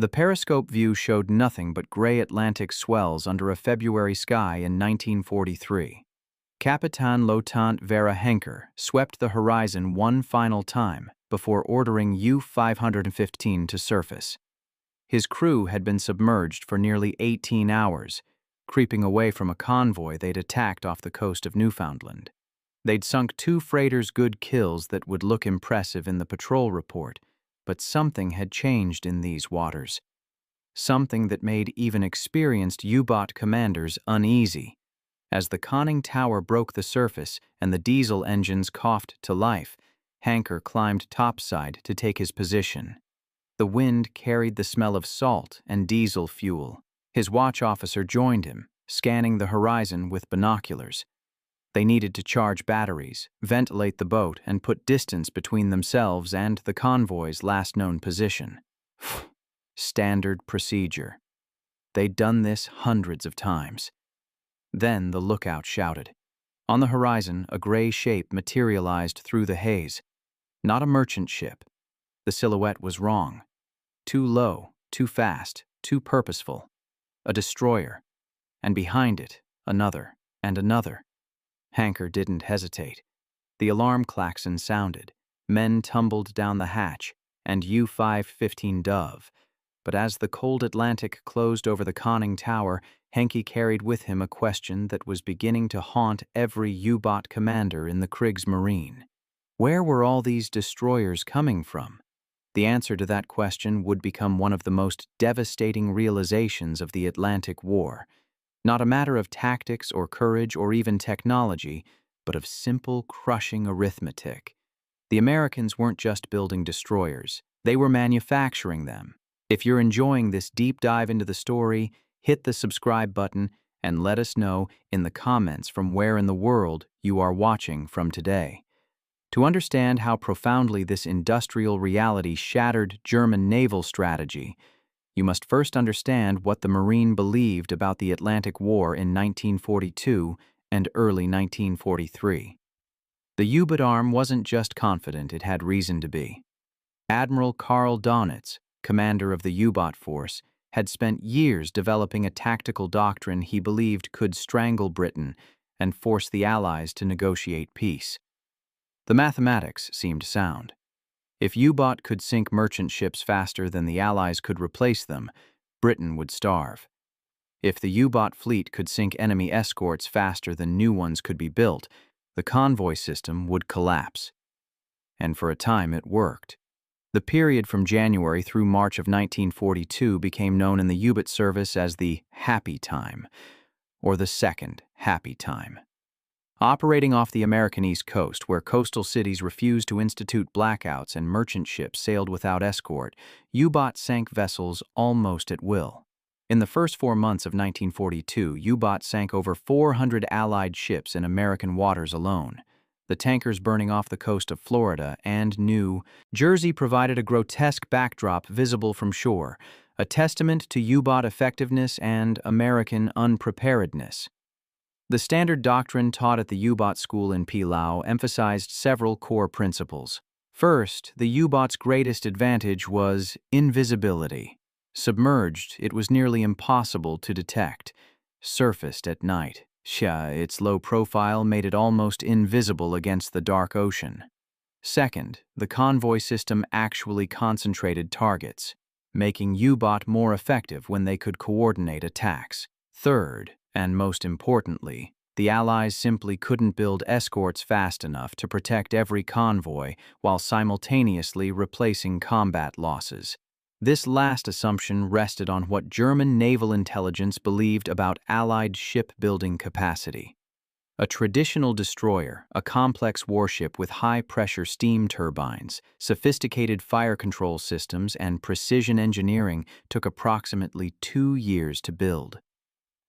The periscope view showed nothing but gray Atlantic swells under a February sky in 1943. Capitaine Lieutenant Vera Henker swept the horizon one final time before ordering U-515 to surface. His crew had been submerged for nearly 18 hours, creeping away from a convoy they'd attacked off the coast of Newfoundland. They'd sunk 2 freighters' good kills that would look impressive in the patrol report, but something had changed in these waters. Something that made even experienced U-boat commanders uneasy. As the conning tower broke the surface and the diesel engines coughed to life, Henker climbed topside to take his position. The wind carried the smell of salt and diesel fuel. His watch officer joined him, scanning the horizon with binoculars. They needed to charge batteries, ventilate the boat, and put distance between themselves and the convoy's last known position. Standard procedure. They'd done this hundreds of times. Then the lookout shouted. On the horizon, a gray shape materialized through the haze. Not a merchant ship. The silhouette was wrong. Too low, too fast, too purposeful. A destroyer. And behind it, another and another. Henker didn't hesitate. The alarm klaxon sounded. Men tumbled down the hatch, and U-515 dove. But as the cold Atlantic closed over the conning tower, Henke carried with him a question that was beginning to haunt every U-boat commander in the Kriegsmarine. Where were all these destroyers coming from? The answer to that question would become one of the most devastating realizations of the Atlantic War. Not a matter of tactics or courage or even technology, but of simple, crushing arithmetic. The Americans weren't just building destroyers, they were manufacturing them. If you're enjoying this deep dive into the story, hit the subscribe button and let us know in the comments from where in the world you are watching from today. To understand how profoundly this industrial reality shattered German naval strategy, you must first understand what the Marine believed about the Atlantic War in 1942 and early 1943. The U-boat arm wasn't just confident, it had reason to be. Admiral Dönitz, commander of the U-boat force, had spent years developing a tactical doctrine he believed could strangle Britain and force the Allies to negotiate peace. The mathematics seemed sound. If U-boat could sink merchant ships faster than the Allies could replace them, Britain would starve. If the U-boat fleet could sink enemy escorts faster than new ones could be built, the convoy system would collapse. And for a time it worked. The period from January through March of 1942 became known in the U-boat service as the Happy Time, or the Second Happy Time. Operating off the American East Coast, where coastal cities refused to institute blackouts and merchant ships sailed without escort, U-boat sank vessels almost at will. In the first 4 months of 1942, U-boat sank over 400 Allied ships in American waters alone. The tankers burning off the coast of Florida and New Jersey provided a grotesque backdrop visible from shore, a testament to U-boat effectiveness and American unpreparedness. The standard doctrine taught at the U-boat school in Pillau emphasized several core principles. First, the U-boat's greatest advantage was invisibility. Submerged, it was nearly impossible to detect. Surfaced at night, its low profile made it almost invisible against the dark ocean. Second, the convoy system actually concentrated targets, making U-boat more effective when they could coordinate attacks. Third, and most importantly, the Allies simply couldn't build escorts fast enough to protect every convoy while simultaneously replacing combat losses. This last assumption rested on what German naval intelligence believed about Allied shipbuilding capacity. A traditional destroyer, a complex warship with high-pressure steam turbines, sophisticated fire control systems, and precision engineering, took approximately 2 years to build.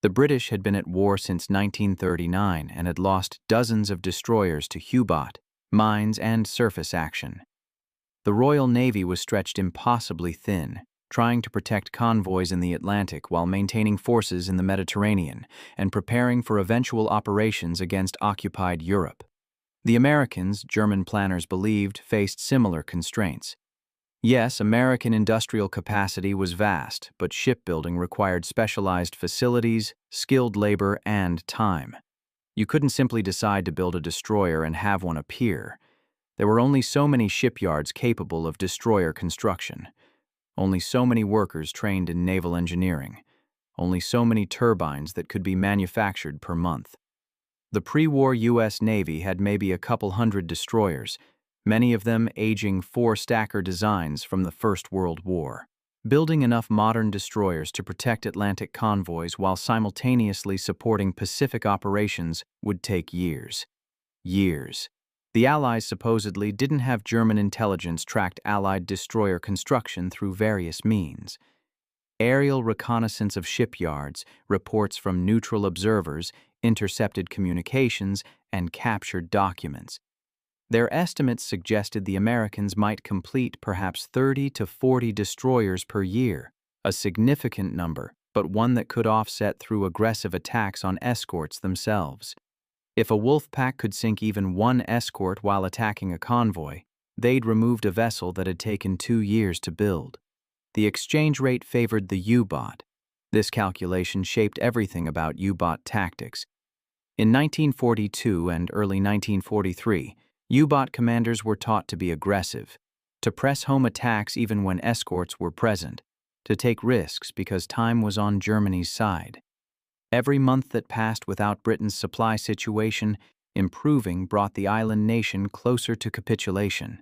The British had been at war since 1939 and had lost dozens of destroyers to U-boat, mines, and surface action. The Royal Navy was stretched impossibly thin, trying to protect convoys in the Atlantic while maintaining forces in the Mediterranean and preparing for eventual operations against occupied Europe. The Americans, German planners believed, faced similar constraints. Yes, American industrial capacity was vast, but shipbuilding required specialized facilities, skilled labor, and time. You couldn't simply decide to build a destroyer and have one appear. There were only so many shipyards capable of destroyer construction, only so many workers trained in naval engineering, only so many turbines that could be manufactured per month. The pre-war U.S. Navy had maybe a couple hundred destroyers, many of them aging four-stacker designs from the First World War. Building enough modern destroyers to protect Atlantic convoys while simultaneously supporting Pacific operations would take years. Years. The Allies supposedly didn't have German intelligence tracked Allied destroyer construction through various means. Aerial reconnaissance of shipyards, reports from neutral observers, intercepted communications, and captured documents. Their estimates suggested the Americans might complete perhaps 30 to 40 destroyers per year, a significant number, but one that could offset through aggressive attacks on escorts themselves. If a wolf pack could sink even one escort while attacking a convoy, they'd removed a vessel that had taken 2 years to build. The exchange rate favored the U-boat. This calculation shaped everything about U-boat tactics. In 1942 and early 1943, U-boat commanders were taught to be aggressive, to press home attacks even when escorts were present, to take risks because time was on Germany's side. Every month that passed without Britain's supply situation improving brought the island nation closer to capitulation.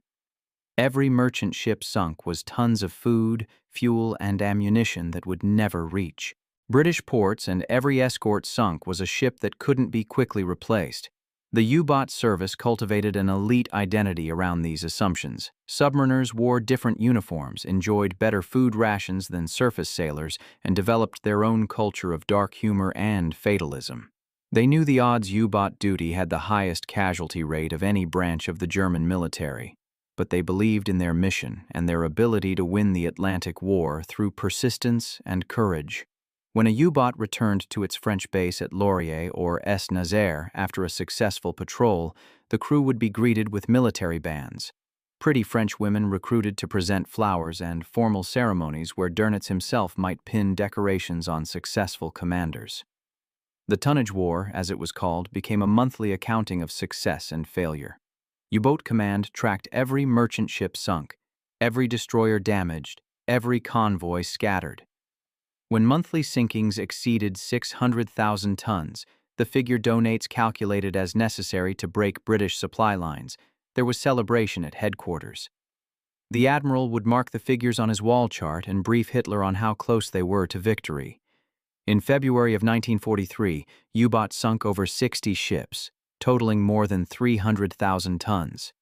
Every merchant ship sunk was tons of food, fuel, and ammunition that would never reach. British ports, and every escort sunk was a ship that couldn't be quickly replaced. The U-boat service cultivated an elite identity around these assumptions. Submariners wore different uniforms, enjoyed better food rations than surface sailors, and developed their own culture of dark humor and fatalism. They knew the odds U-boat duty had the highest casualty rate of any branch of the German military, but they believed in their mission and their ability to win the Atlantic War through persistence and courage. When a U-boat returned to its French base at Laurier or Es-Nazaire after a successful patrol, the crew would be greeted with military bands. Pretty French women recruited to present flowers and formal ceremonies where Dönitz himself might pin decorations on successful commanders. The Tonnage War, as it was called, became a monthly accounting of success and failure. U-boat command tracked every merchant ship sunk, every destroyer damaged, every convoy scattered. When monthly sinkings exceeded 600,000 tons, the figure Dönitz calculated as necessary to break British supply lines, there was celebration at headquarters. The admiral would mark the figures on his wall chart and brief Hitler on how close they were to victory. In February of 1943, U-boats sunk over 60 ships, totaling more than 300,000 tons.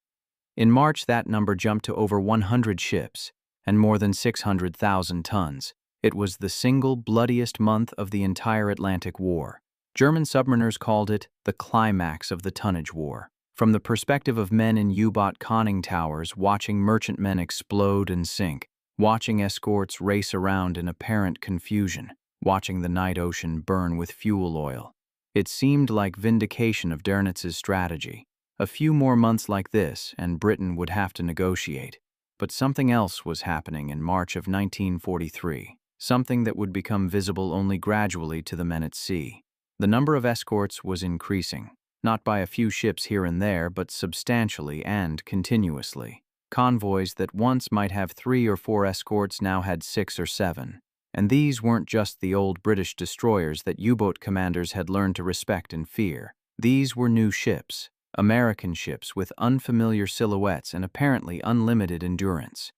In March, that number jumped to over 100 ships and more than 600,000 tons. It was the single bloodiest month of the entire Atlantic War. German submariners called it the climax of the Tonnage War. From the perspective of men in U-boat conning towers watching merchantmen explode and sink, watching escorts race around in apparent confusion, watching the night ocean burn with fuel oil, it seemed like vindication of Dönitz's strategy. A few more months like this, and Britain would have to negotiate. But something else was happening in March of 1943. Something that would become visible only gradually to the men at sea. The number of escorts was increasing, not by a few ships here and there, but substantially and continuously. Convoys that once might have 3 or 4 escorts now had 6 or 7. And these weren't just the old British destroyers that U-boat commanders had learned to respect and fear. These were new ships, American ships with unfamiliar silhouettes and apparently unlimited endurance.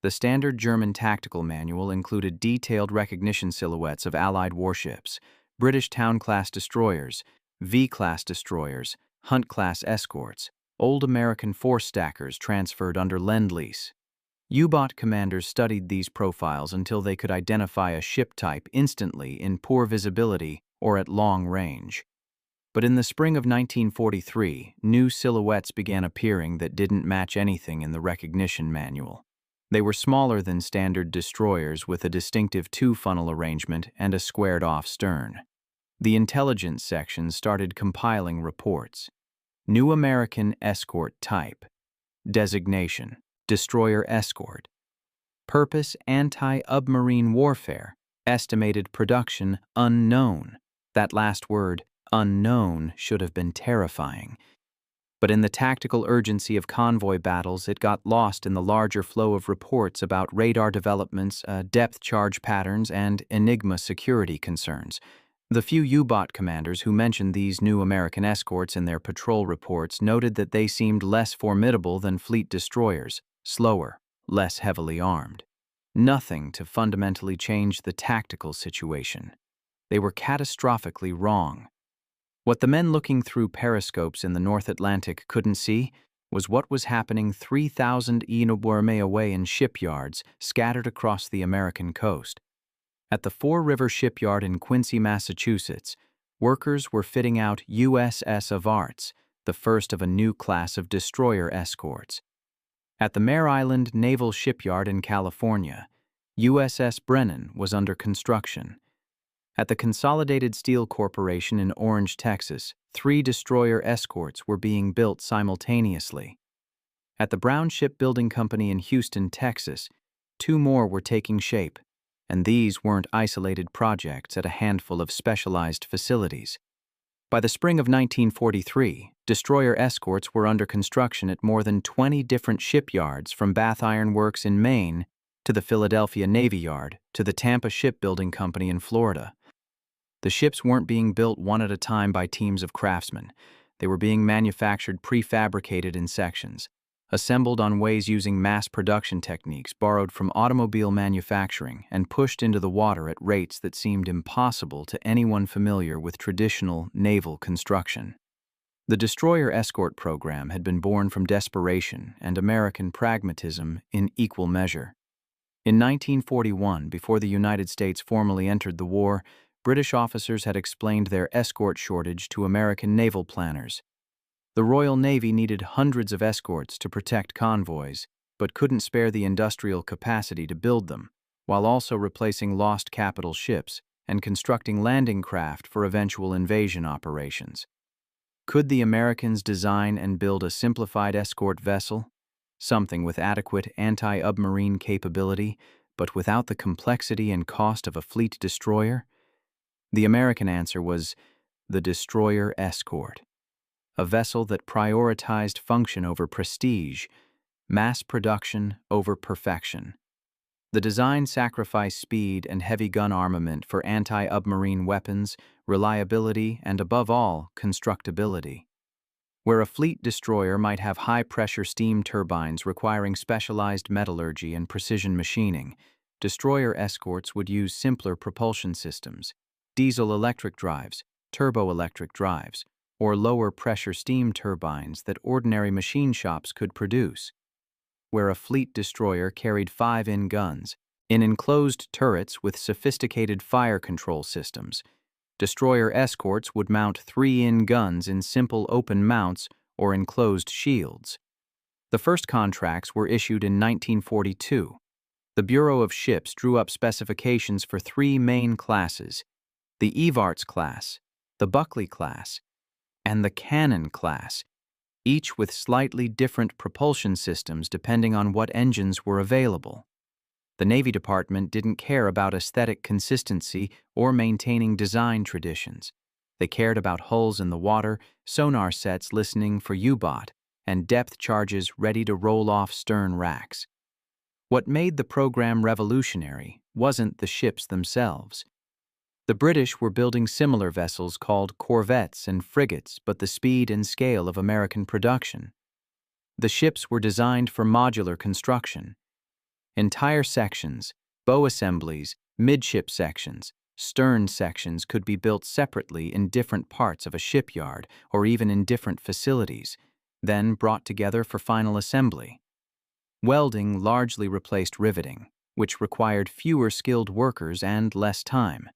The standard German tactical manual included detailed recognition silhouettes of Allied warships, British Town-class destroyers, V-class destroyers, Hunt-class escorts, old American four-stackers transferred under Lend-Lease. U-boat commanders studied these profiles until they could identify a ship type instantly in poor visibility or at long range. But in the spring of 1943, new silhouettes began appearing that didn't match anything in the recognition manual. They were smaller than standard destroyers with a distinctive two-funnel arrangement and a squared-off stern. The intelligence section started compiling reports. New American escort type. Designation: destroyer escort. Purpose: anti-submarine warfare. Estimated production: unknown. That last word, unknown, should have been terrifying. But in the tactical urgency of convoy battles, it got lost in the larger flow of reports about radar developments, depth charge patterns, and Enigma security concerns. The few U-boat commanders who mentioned these new American escorts in their patrol reports noted that they seemed less formidable than fleet destroyers, slower, less heavily armed. Nothing to fundamentally change the tactical situation. They were catastrophically wrong. What the men looking through periscopes in the North Atlantic couldn't see was what was happening 3,000 km away in shipyards scattered across the American coast. At the Four River Shipyard in Quincy, Massachusetts, workers were fitting out USS Avarts, the first of a new class of destroyer escorts. At the Mare Island Naval Shipyard in California, USS Brennan was under construction. At the Consolidated Steel Corporation in Orange, Texas, 3 destroyer escorts were being built simultaneously. At the Brown Shipbuilding Company in Houston, Texas, 2 more were taking shape, and these weren't isolated projects at a handful of specialized facilities. By the spring of 1943, destroyer escorts were under construction at more than 20 different shipyards, from Bath Iron Works in Maine to the Philadelphia Navy Yard to the Tampa Shipbuilding Company in Florida. The ships weren't being built one at a time by teams of craftsmen. They were being manufactured prefabricated in sections, assembled on ways using mass production techniques borrowed from automobile manufacturing, and pushed into the water at rates that seemed impossible to anyone familiar with traditional naval construction. The destroyer escort program had been born from desperation and American pragmatism in equal measure. In 1941, before the United States formally entered the war, British officers had explained their escort shortage to American naval planners. The Royal Navy needed hundreds of escorts to protect convoys, but couldn't spare the industrial capacity to build them, while also replacing lost capital ships and constructing landing craft for eventual invasion operations. Could the Americans design and build a simplified escort vessel? Something with adequate anti-submarine capability, but without the complexity and cost of a fleet destroyer? The American answer was the destroyer escort, a vessel that prioritized function over prestige, mass production over perfection. The design sacrificed speed and heavy gun armament for anti-submarine weapons, reliability, and above all, constructability. Where a fleet destroyer might have high-pressure steam turbines requiring specialized metallurgy and precision machining, destroyer escorts would use simpler propulsion systems, diesel-electric drives, turbo-electric drives, or lower-pressure steam turbines that ordinary machine shops could produce. Where a fleet destroyer carried 5-in guns, in enclosed turrets with sophisticated fire control systems, destroyer escorts would mount 3-in guns in simple open mounts or enclosed shields. The first contracts were issued in 1942. The Bureau of Ships drew up specifications for 3 main classes: the Evarts class, the Buckley class, and the Cannon class, each with slightly different propulsion systems depending on what engines were available. The Navy Department didn't care about aesthetic consistency or maintaining design traditions. They cared about hulls in the water, sonar sets listening for U-boat, and depth charges ready to roll off stern racks. What made the program revolutionary wasn't the ships themselves. The British were building similar vessels called corvettes and frigates, but the speed and scale of American production. The ships were designed for modular construction. Entire sections, bow assemblies, midship sections, stern sections could be built separately in different parts of a shipyard or even in different facilities, then brought together for final assembly. Welding largely replaced riveting, which required fewer skilled workers and less time.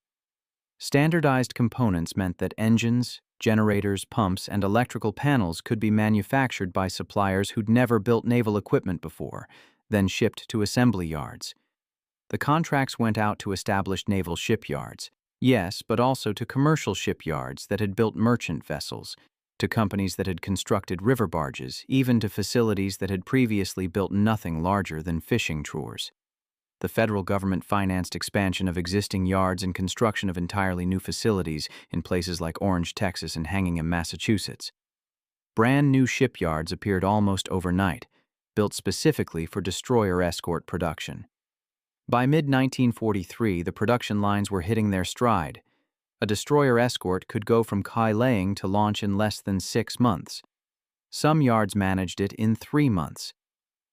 Standardized components meant that engines, generators, pumps, and electrical panels could be manufactured by suppliers who'd never built naval equipment before, then shipped to assembly yards. The contracts went out to established naval shipyards, yes, but also to commercial shipyards that had built merchant vessels, to companies that had constructed river barges, even to facilities that had previously built nothing larger than fishing trawlers. The federal government financed expansion of existing yards and construction of entirely new facilities in places like Orange, Texas, and Hingham, Massachusetts. Brand new shipyards appeared almost overnight, built specifically for destroyer escort production. By mid-1943, the production lines were hitting their stride. A destroyer escort could go from kai laying to launch in less than 6 months. Some yards managed it in 3 months.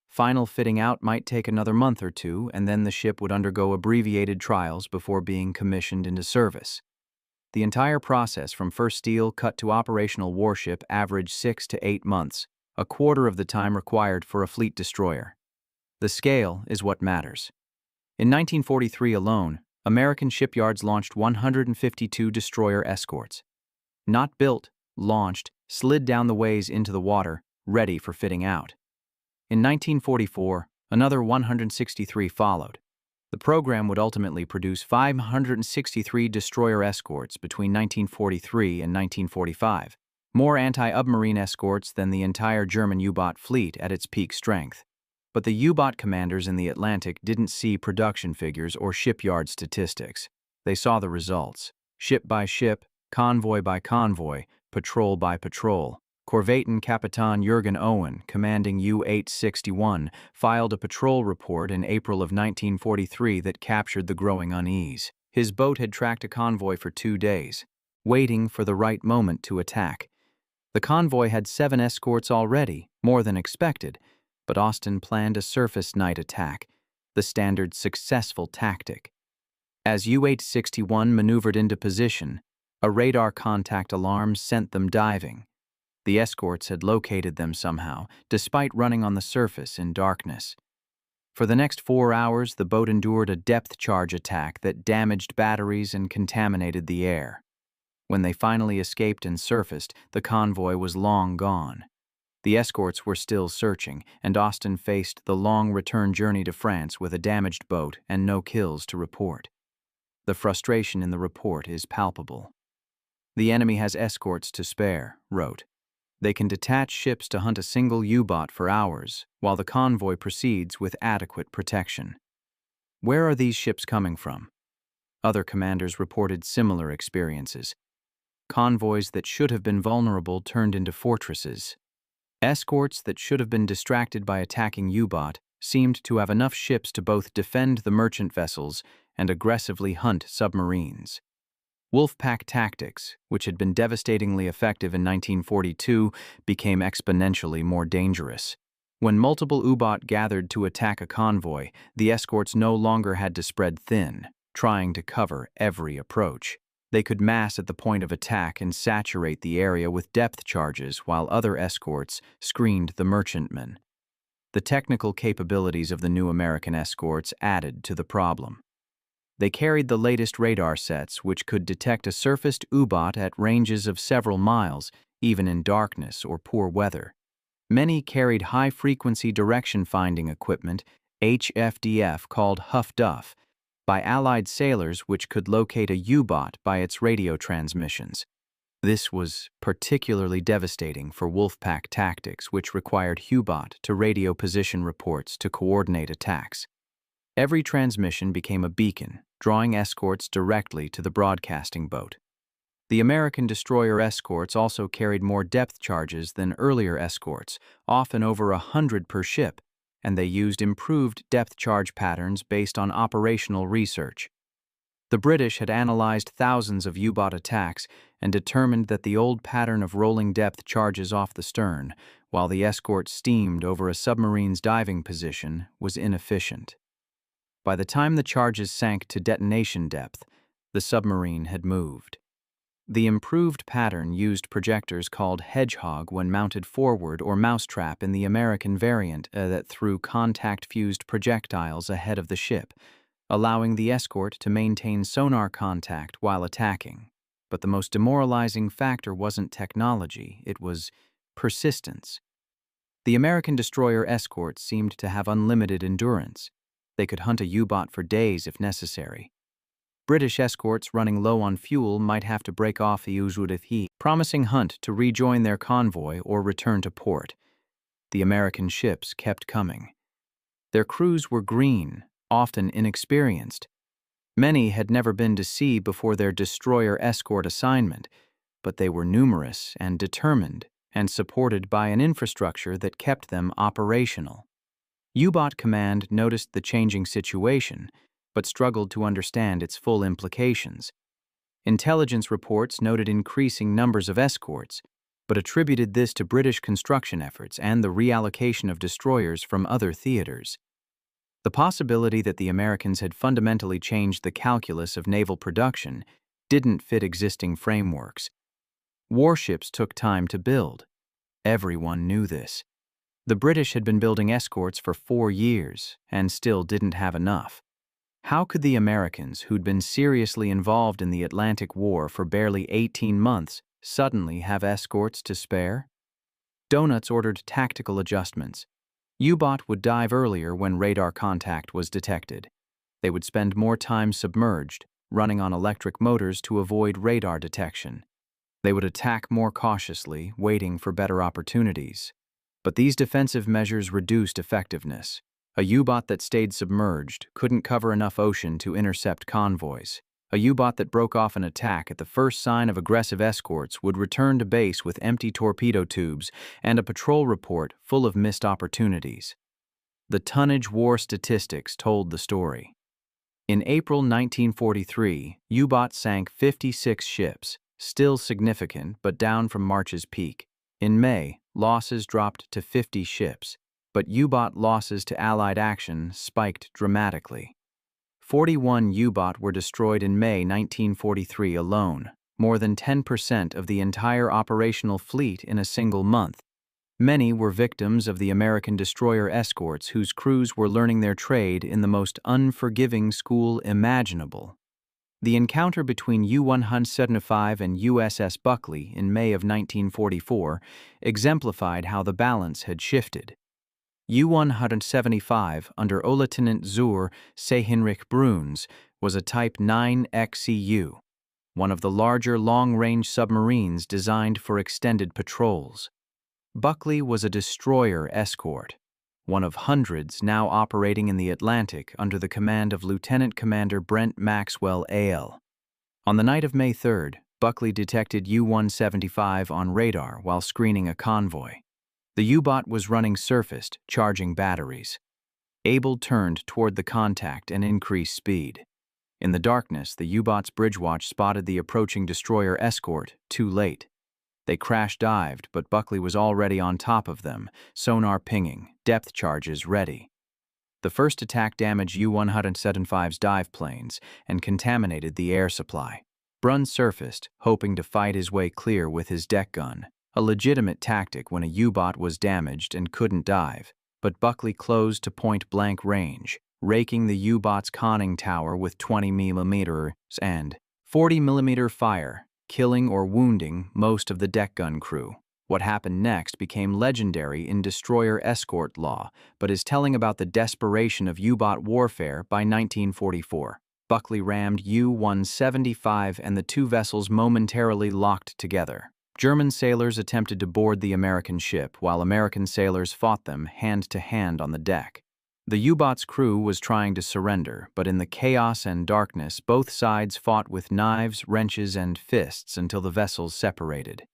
Final fitting out might take another month or two, and then the ship would undergo abbreviated trials before being commissioned into service. The entire process from first steel cut to operational warship averaged 6 to 8 months, a quarter of the time required for a fleet destroyer. The scale is what matters. In 1943 alone, American shipyards launched 152 destroyer escorts. Not built, launched, slid down the ways into the water, ready for fitting out. In 1944, another 163 followed. The program would ultimately produce 563 destroyer escorts between 1943 and 1945, more anti-submarine escorts than the entire German U-boat fleet at its peak strength. But the U-boat commanders in the Atlantic didn't see production figures or shipyard statistics. They saw the results. Ship by ship, convoy by convoy, patrol by patrol. Corvetten Capitan Jürgen Owen, commanding U-861, filed a patrol report in April of 1943 that captured the growing unease. His boat had tracked a convoy for 2 days, waiting for the right moment to attack. The convoy had 7 escorts already, more than expected, but Austin planned a surface night attack, the standard successful tactic. As U-861 maneuvered into position, a radar contact alarm sent them diving. The escorts had located them somehow, despite running on the surface in darkness. For the next 4 hours, the boat endured a depth charge attack that damaged batteries and contaminated the air. When they finally escaped and surfaced, the convoy was long gone. The escorts were still searching, and Austin faced the long return journey to France with a damaged boat and no kills to report. The frustration in the report is palpable. "The enemy has escorts to spare," wrote. "They can detach ships to hunt a single U-boat for hours, while the convoy proceeds with adequate protection." Where are these ships coming from? Other commanders reported similar experiences. Convoys that should have been vulnerable turned into fortresses. Escorts that should have been distracted by attacking U-boat seemed to have enough ships to both defend the merchant vessels and aggressively hunt submarines. Wolfpack tactics, which had been devastatingly effective in 1942, became exponentially more dangerous. When multiple U-boat gathered to attack a convoy, the escorts no longer had to spread thin, trying to cover every approach. They could mass at the point of attack and saturate the area with depth charges while other escorts screened the merchantmen. The technical capabilities of the new American escorts added to the problem. They carried the latest radar sets, which could detect a surfaced U-boat at ranges of several miles, even in darkness or poor weather. Many carried high-frequency direction-finding equipment, HFDF, called Huff Duff, by Allied sailors, which could locate a U-boat by its radio transmissions. This was particularly devastating for Wolfpack tactics, which required U-boat to radio position reports to coordinate attacks. Every transmission became a beacon, drawing escorts directly to the broadcasting boat. The American destroyer escorts also carried more depth charges than earlier escorts, often over 100 per ship, and they used improved depth charge patterns based on operational research. The British had analyzed thousands of U-boat attacks and determined that the old pattern of rolling depth charges off the stern, while the escort steamed over a submarine's diving position, was inefficient. By the time the charges sank to detonation depth, the submarine had moved. The improved pattern used projectors called Hedgehog when mounted forward, or Mousetrap in the American variant, that threw contact-fused projectiles ahead of the ship, allowing the escort to maintain sonar contact while attacking. But the most demoralizing factor wasn't technology, it was persistence. The American destroyer escorts seemed to have unlimited endurance. They could hunt a U-boat for days if necessary. British escorts running low on fuel might have to break off the U-boat, promising Hunt to rejoin their convoy or return to port. The American ships kept coming. Their crews were green, often inexperienced. Many had never been to sea before their destroyer escort assignment, but they were numerous and determined and supported by an infrastructure that kept them operational. U-boat Command noticed the changing situation, but struggled to understand its full implications. Intelligence reports noted increasing numbers of escorts, but attributed this to British construction efforts and the reallocation of destroyers from other theaters. The possibility that the Americans had fundamentally changed the calculus of naval production didn't fit existing frameworks. Warships took time to build. Everyone knew this. The British had been building escorts for 4 years and still didn't have enough. How could the Americans, who'd been seriously involved in the Atlantic War for barely 18 months, suddenly have escorts to spare? Dönitz ordered tactical adjustments. U-boat would dive earlier when radar contact was detected. They would spend more time submerged, running on electric motors to avoid radar detection. They would attack more cautiously, waiting for better opportunities. But these defensive measures reduced effectiveness. A U-boat that stayed submerged couldn't cover enough ocean to intercept convoys. A U-boat that broke off an attack at the first sign of aggressive escorts would return to base with empty torpedo tubes and a patrol report full of missed opportunities. The tonnage war statistics told the story. In April 1943, U-boat sank 56 ships, still significant but down from March's peak. In May, losses dropped to 50 ships, but U-boat losses to Allied action spiked dramatically. 41 U-boat were destroyed in May 1943 alone, more than 10% of the entire operational fleet in a single month. Many were victims of the American destroyer escorts whose crews were learning their trade in the most unforgiving school imaginable. The encounter between U-175 and USS Buckley in May of 1944 exemplified how the balance had shifted. U-175, under Lieutenant zur See Heinrich Bruns, was a Type 9 XCU, one of the larger long-range submarines designed for extended patrols. Buckley was a destroyer escort, one of hundreds now operating in the Atlantic under the command of Lieutenant Commander Brent Maxwell A.L. On the night of May 3rd, Buckley detected U-175 on radar while screening a convoy. The U-boat was running surfaced, charging batteries. Able turned toward the contact and increased speed. In the darkness, the U-boat's bridge watch spotted the approaching destroyer escort, too late. They crash-dived, but Buckley was already on top of them, sonar pinging, depth charges ready. The first attack damaged U-175's dive planes and contaminated the air supply. Bruns surfaced, hoping to fight his way clear with his deck gun, a legitimate tactic when a U-boat was damaged and couldn't dive, but Buckley closed to point-blank range, raking the U-boat's conning tower with 20mm and 40mm fire, killing or wounding most of the deck gun crew. What happened next became legendary in destroyer escort law, but is telling about the desperation of U-boat warfare by 1944. Buckley rammed U-175 and the two vessels momentarily locked together. German sailors attempted to board the American ship, while American sailors fought them hand-to-hand on the deck. The U-boat's crew was trying to surrender, but in the chaos and darkness, both sides fought with knives, wrenches, and fists until the vessels separated.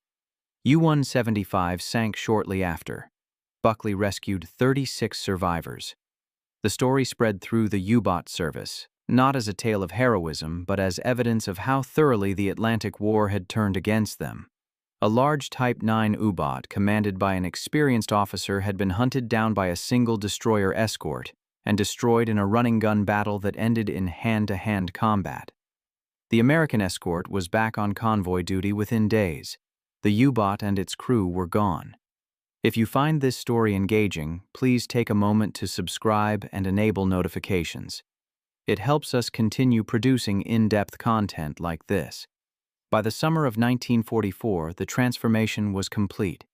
U-175 sank shortly after. Buckley rescued 36 survivors. The story spread through the U-boat service, not as a tale of heroism, but as evidence of how thoroughly the Atlantic War had turned against them. A large Type 9 U-boat commanded by an experienced officer had been hunted down by a single destroyer escort and destroyed in a running gun battle that ended in hand-to-hand combat. The American escort was back on convoy duty within days. The U-boat and its crew were gone. If you find this story engaging, please take a moment to subscribe and enable notifications. It helps us continue producing in-depth content like this. By the summer of 1944, the transformation was complete.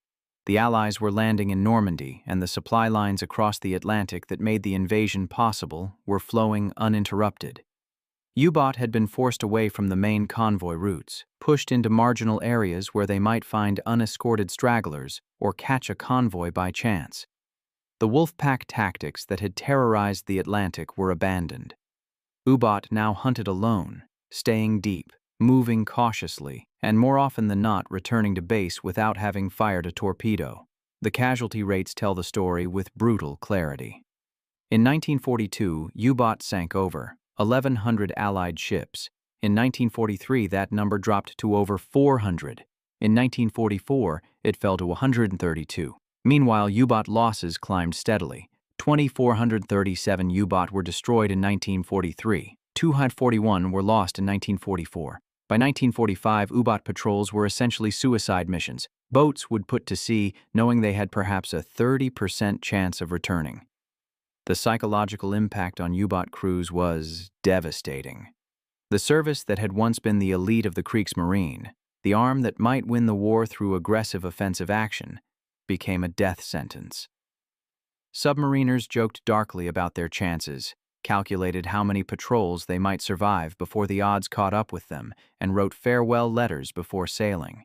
The Allies were landing in Normandy, and the supply lines across the Atlantic that made the invasion possible were flowing uninterrupted. U-boat had been forced away from the main convoy routes, pushed into marginal areas where they might find unescorted stragglers or catch a convoy by chance. The wolf-pack tactics that had terrorized the Atlantic were abandoned. U-boat now hunted alone, staying deep, moving cautiously, and more often than not returning to base without having fired a torpedo. The casualty rates tell the story with brutal clarity. In 1942, U-boat sank over 1,100 Allied ships. In 1943, that number dropped to over 400. In 1944, it fell to 132. Meanwhile, U-boat losses climbed steadily. 2,437 U-boat were destroyed in 1943. 241 were lost in 1944. By 1945, U-boat patrols were essentially suicide missions. Boats would put to sea knowing they had perhaps a 30% chance of returning. The psychological impact on U-boat crews was devastating. The service that had once been the elite of the Kriegsmarine, the arm that might win the war through aggressive offensive action, became a death sentence. Submariners joked darkly about their chances, calculated how many patrols they might survive before the odds caught up with them, and wrote farewell letters before sailing.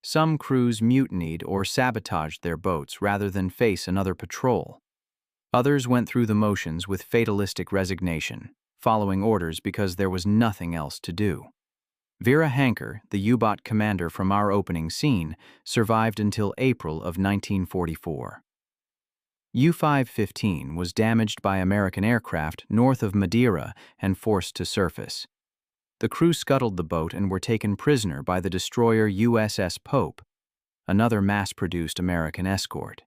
Some crews mutinied or sabotaged their boats rather than face another patrol. Others went through the motions with fatalistic resignation, following orders because there was nothing else to do. Vera Hanker, the U-boat commander from our opening scene, survived until April of 1944. U-515 was damaged by American aircraft north of Madeira and forced to surface. The crew scuttled the boat and were taken prisoner by the destroyer USS Pope, another mass-produced American escort.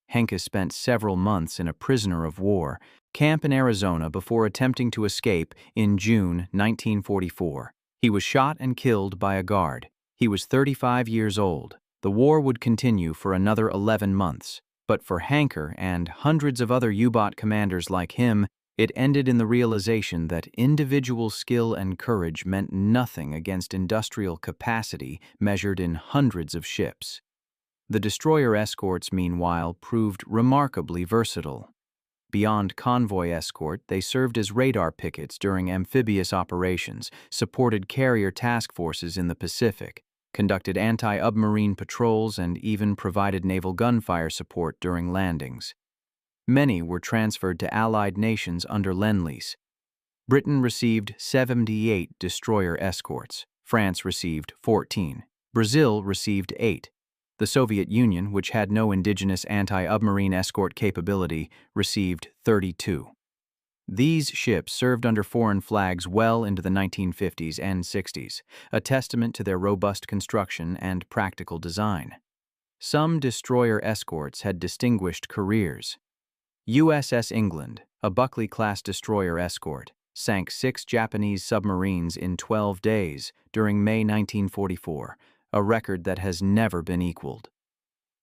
Henke spent several months in a prisoner of war camp in Arizona before attempting to escape in June 1944. He was shot and killed by a guard. He was 35 years old. The war would continue for another 11 months. But for Hanker and hundreds of other U-boat commanders like him, it ended in the realization that individual skill and courage meant nothing against industrial capacity measured in hundreds of ships. The destroyer escorts, meanwhile, proved remarkably versatile. Beyond convoy escort, they served as radar pickets during amphibious operations, supported carrier task forces in the Pacific, conducted anti-submarine patrols, and even provided naval gunfire support during landings. Many were transferred to Allied nations under Lend-Lease. Britain received 78 destroyer escorts. France received 14. Brazil received 8. The Soviet Union, which had no indigenous anti-submarine escort capability, received 32. These ships served under foreign flags well into the 1950s and 60s, a testament to their robust construction and practical design. Some destroyer escorts had distinguished careers. USS England, a Buckley-class destroyer escort, sank 6 Japanese submarines in 12 days during May 1944, a record that has never been equaled.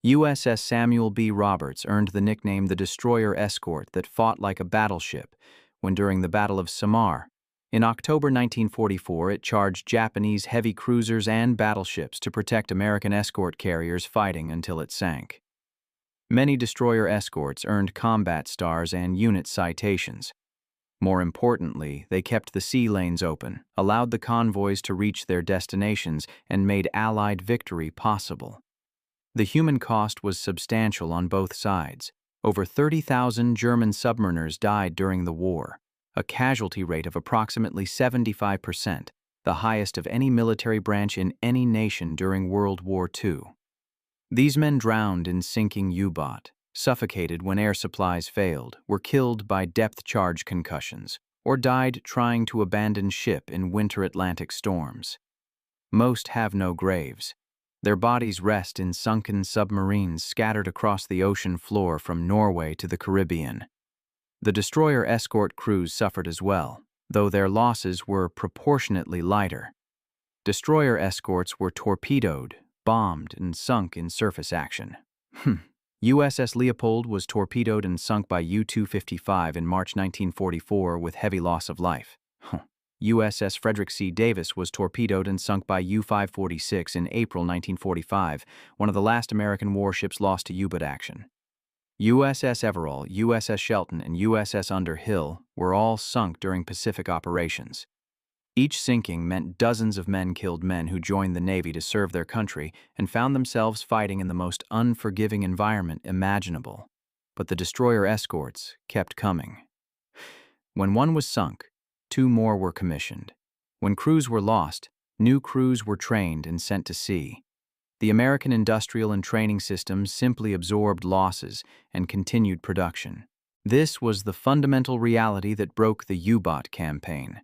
USS Samuel B. Roberts earned the nickname the destroyer escort that fought like a battleship when during the Battle of Samar. In October 1944, it charged Japanese heavy cruisers and battleships to protect American escort carriers fighting until it sank. Many destroyer escorts earned combat stars and unit citations. More importantly, they kept the sea lanes open, allowed the convoys to reach their destinations, and made Allied victory possible. The human cost was substantial on both sides. Over 30,000 German submariners died during the war, a casualty rate of approximately 75%, the highest of any military branch in any nation during World War II. These men drowned in sinking U-boat, suffocated when air supplies failed, were killed by depth-charge concussions, or died trying to abandon ship in winter Atlantic storms. Most have no graves. Their bodies rest in sunken submarines scattered across the ocean floor from Norway to the Caribbean. The destroyer escort crews suffered as well, though their losses were proportionately lighter. Destroyer escorts were torpedoed, bombed, and sunk in surface action. USS Leopold was torpedoed and sunk by U-255 in March 1944 with heavy loss of life. USS Frederick C. Davis was torpedoed and sunk by U-546 in April 1945, one of the last American warships lost to U-boat action. USS Everall, USS Shelton, and USS Underhill were all sunk during Pacific operations. Each sinking meant dozens of men killed, men who joined the Navy to serve their country and found themselves fighting in the most unforgiving environment imaginable. But the destroyer escorts kept coming. When one was sunk, two more were commissioned. When crews were lost, new crews were trained and sent to sea. The American industrial and training system simply absorbed losses and continued production. This was the fundamental reality that broke the U-boat campaign.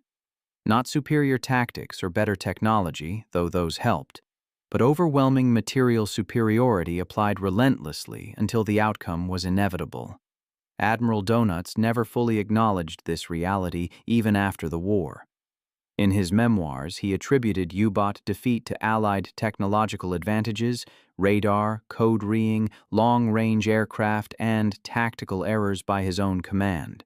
Not superior tactics or better technology, though those helped, but overwhelming material superiority applied relentlessly until the outcome was inevitable. Admiral Dönitz never fully acknowledged this reality even after the war. In his memoirs, he attributed U-boat defeat to Allied technological advantages, radar, code reading, long-range aircraft, and tactical errors by his own command.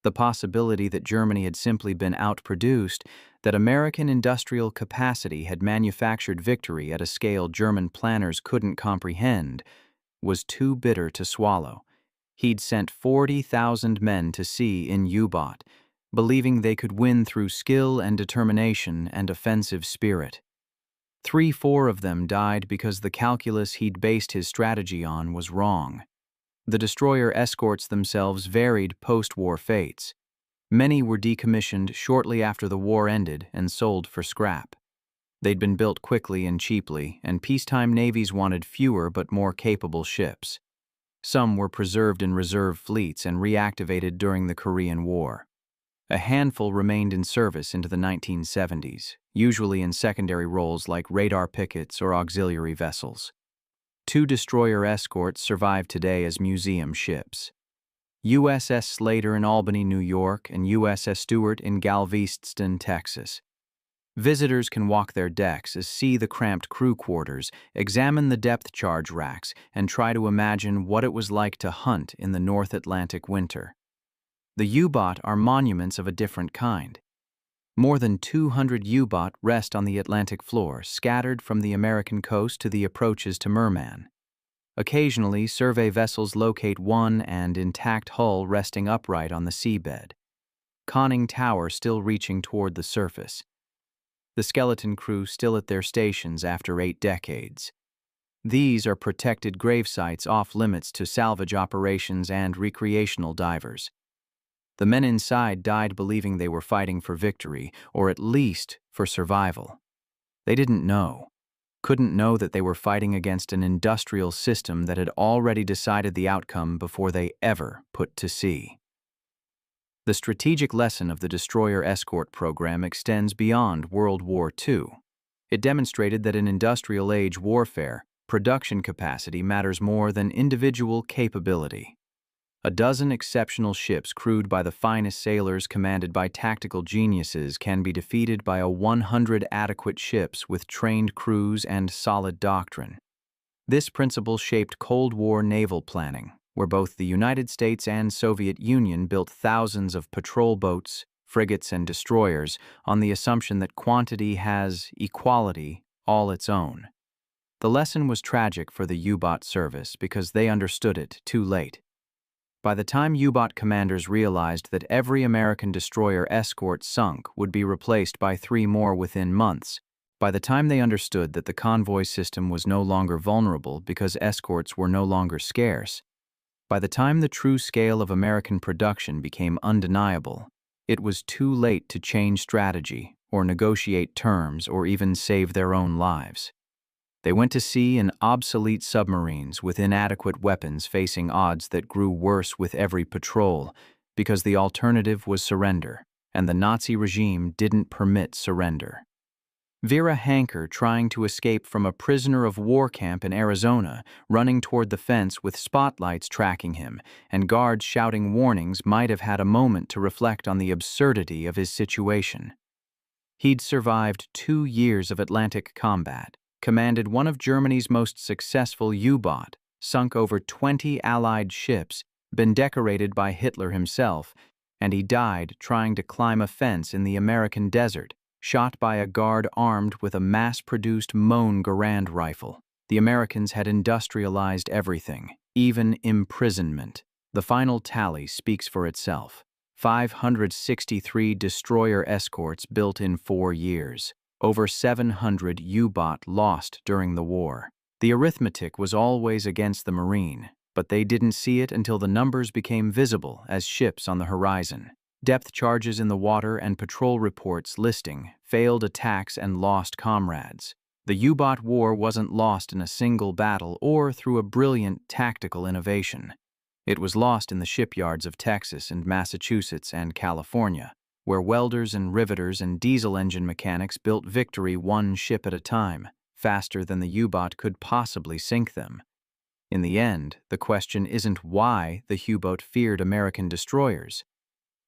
The possibility that Germany had simply been outproduced, that American industrial capacity had manufactured victory at a scale German planners couldn't comprehend, was too bitter to swallow. He'd sent 40,000 men to sea in U-boat, believing they could win through skill and determination and offensive spirit. 3-4 of them died because the calculus he'd based his strategy on was wrong. The destroyer escorts themselves varied post-war fates. Many were decommissioned shortly after the war ended and sold for scrap. They'd been built quickly and cheaply, and peacetime navies wanted fewer but more capable ships. Some were preserved in reserve fleets and reactivated during the Korean War. A handful remained in service into the 1970s, usually in secondary roles like radar pickets or auxiliary vessels. 2 destroyer escorts survive today as museum ships. USS Slater in Albany, New York, and USS Stewart in Galveston, Texas. Visitors can walk their decks, see the cramped crew quarters, examine the depth charge racks, and try to imagine what it was like to hunt in the North Atlantic winter. The U-boat are monuments of a different kind. More than 200 U-boat rest on the Atlantic floor, scattered from the American coast to the approaches to Merman. Occasionally, survey vessels locate one and intact hull resting upright on the seabed. Conning tower still reaching toward the surface. The skeleton crew still at their stations after 8 decades. These are protected grave sites off limits to salvage operations and recreational divers. The men inside died believing they were fighting for victory, or at least for survival. They didn't know. Couldn't know that they were fighting against an industrial system that had already decided the outcome before they ever put to sea. The strategic lesson of the destroyer escort program extends beyond World War II. It demonstrated that in industrial age warfare, production capacity matters more than individual capability. A dozen exceptional ships crewed by the finest sailors commanded by tactical geniuses can be defeated by 100 adequate ships with trained crews and solid doctrine. This principle shaped Cold War naval planning, where both the United States and Soviet Union built thousands of patrol boats, frigates, and destroyers on the assumption that quantity has equality all its own. The lesson was tragic for the U-boat service because they understood it too late. By the time U-boat commanders realized that every American destroyer escort sunk would be replaced by 3 more within months, by the time they understood that the convoy system was no longer vulnerable because escorts were no longer scarce, by the time the true scale of American production became undeniable, it was too late to change strategy or negotiate terms or even save their own lives. They went to sea in obsolete submarines with inadequate weapons facing odds that grew worse with every patrol because the alternative was surrender, and the Nazi regime didn't permit surrender. Vera Hanker trying to escape from a prisoner of war camp in Arizona, running toward the fence with spotlights tracking him, and guards shouting warnings might have had a moment to reflect on the absurdity of his situation. He'd survived 2 years of Atlantic combat, commanded one of Germany's most successful U-boat, sunk over 20 Allied ships, been decorated by Hitler himself, and he died trying to climb a fence in the American desert, shot by a guard armed with a mass-produced Moen Garand rifle. The Americans had industrialized everything, even imprisonment. The final tally speaks for itself. 563 destroyer escorts built in 4 years. Over 700 U-boat lost during the war. The arithmetic was always against the Marine, but they didn't see it until the numbers became visible as ships on the horizon. Depth charges in the water and patrol reports listing failed attacks and lost comrades. The U-boat war wasn't lost in a single battle or through a brilliant tactical innovation. It was lost in the shipyards of Texas and Massachusetts and California, where welders and riveters and diesel engine mechanics built victory one ship at a time, faster than the U-boat could possibly sink them. In the end, the question isn't why the U-boat feared American destroyers.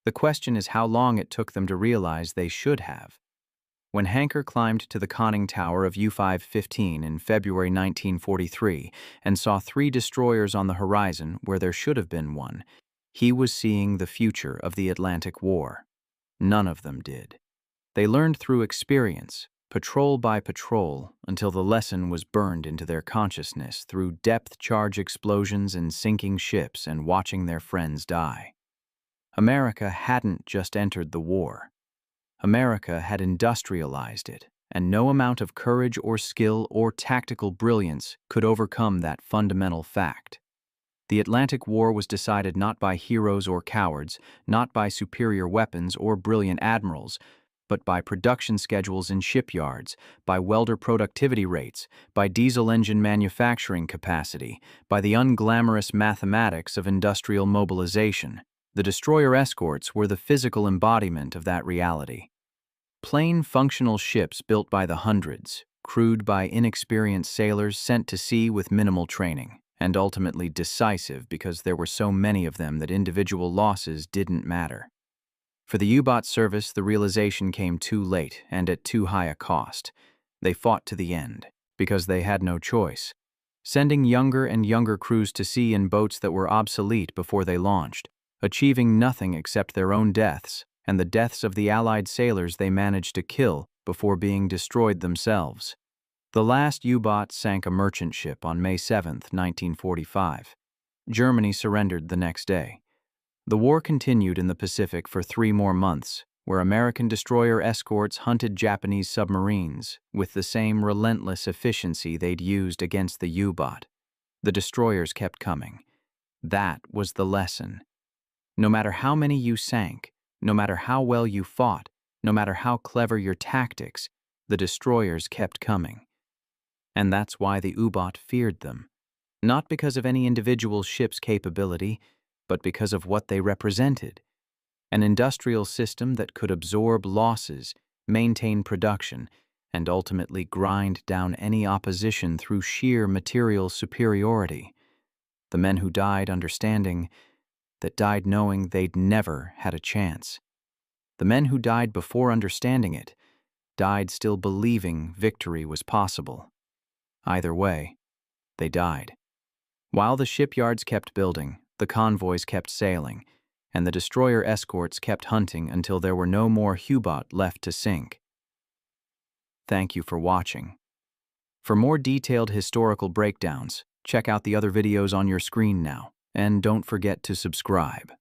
The question is how long it took them to realize they should have. When Hanker climbed to the conning tower of U-515 in February 1943 and saw 3 destroyers on the horizon where there should have been one, he was seeing the future of the Atlantic War. None of them did. They learned through experience, patrol by patrol, until the lesson was burned into their consciousness through depth charge explosions in sinking ships and watching their friends die. America hadn't just entered the war. America had industrialized it, and no amount of courage or skill or tactical brilliance could overcome that fundamental fact. The Atlantic War was decided not by heroes or cowards, not by superior weapons or brilliant admirals, but by production schedules in shipyards, by welder productivity rates, by diesel engine manufacturing capacity, by the unglamorous mathematics of industrial mobilization. The destroyer escorts were the physical embodiment of that reality. Plain, functional ships built by the hundreds, crewed by inexperienced sailors sent to sea with minimal training, and ultimately decisive because there were so many of them that individual losses didn't matter. For the U-boat service, the realization came too late and at too high a cost. They fought to the end, because they had no choice, sending younger and younger crews to sea in boats that were obsolete before they launched, achieving nothing except their own deaths and the deaths of the Allied sailors they managed to kill before being destroyed themselves. The last U-boat sank a merchant ship on May 7, 1945. Germany surrendered the next day. The war continued in the Pacific for 3 more months, where American destroyer escorts hunted Japanese submarines with the same relentless efficiency they'd used against the U-boat. The destroyers kept coming. That was the lesson. No matter how many you sank, no matter how well you fought, no matter how clever your tactics, the destroyers kept coming. And that's why the U-boat feared them. Not because of any individual ship's capability, but because of what they represented. An industrial system that could absorb losses, maintain production, and ultimately grind down any opposition through sheer material superiority. The men who died understanding, that died knowing they'd never had a chance. The men who died before understanding it, died still believing victory was possible. Either way, they died. While the shipyards kept building, the convoys kept sailing, and the destroyer escorts kept hunting until there were no more U-boat left to sink. Thank you for watching. For more detailed historical breakdowns, check out the other videos on your screen now, and don't forget to subscribe.